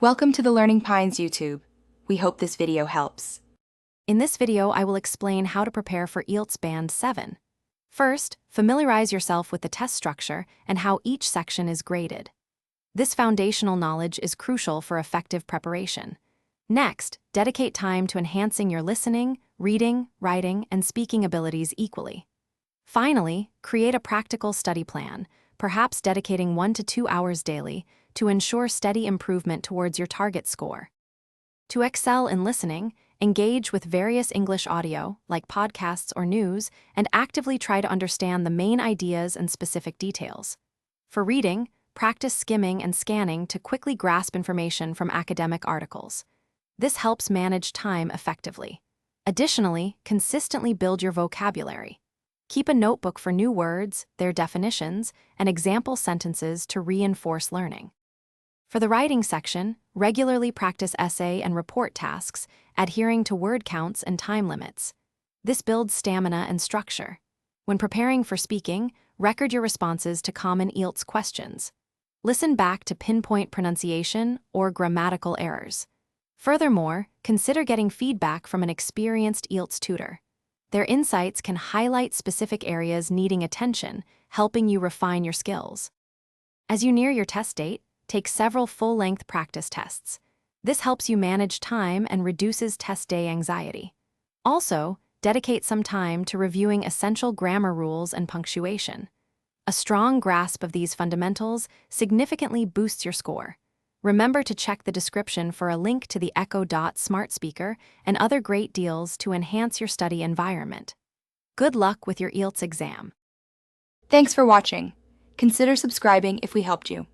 Welcome to the Learning Pines YouTube. We hope this video helps. In this video, I will explain how to prepare for IELTS Band 7. First, familiarize yourself with the test structure and how each section is graded. This foundational knowledge is crucial for effective preparation. Next, dedicate time to enhancing your listening, reading, writing, and speaking abilities equally. Finally, create a practical study plan, perhaps dedicating 1 to 2 hours daily, to ensure steady improvement towards your target score. To excel in listening, engage with various English audio, like podcasts or news, and actively try to understand the main ideas and specific details. For reading, practice skimming and scanning to quickly grasp information from academic articles. This helps manage time effectively. Additionally, consistently build your vocabulary. Keep a notebook for new words, their definitions, and example sentences to reinforce learning. For the writing section, regularly practice essay and report tasks, adhering to word counts and time limits. This builds stamina and structure. When preparing for speaking, record your responses to common IELTS questions. Listen back to pinpoint pronunciation or grammatical errors. Furthermore, consider getting feedback from an experienced IELTS tutor. Their insights can highlight specific areas needing attention, helping you refine your skills. As you near your test date, take several full-length practice tests. This helps you manage time and reduces test day anxiety. Also, dedicate some time to reviewing essential grammar rules and punctuation. A strong grasp of these fundamentals significantly boosts your score. Remember to check the description for a link to the Echo Dot smart speaker and other great deals to enhance your study environment. Good luck with your IELTS exam. Thanks for watching. Consider subscribing if we helped you.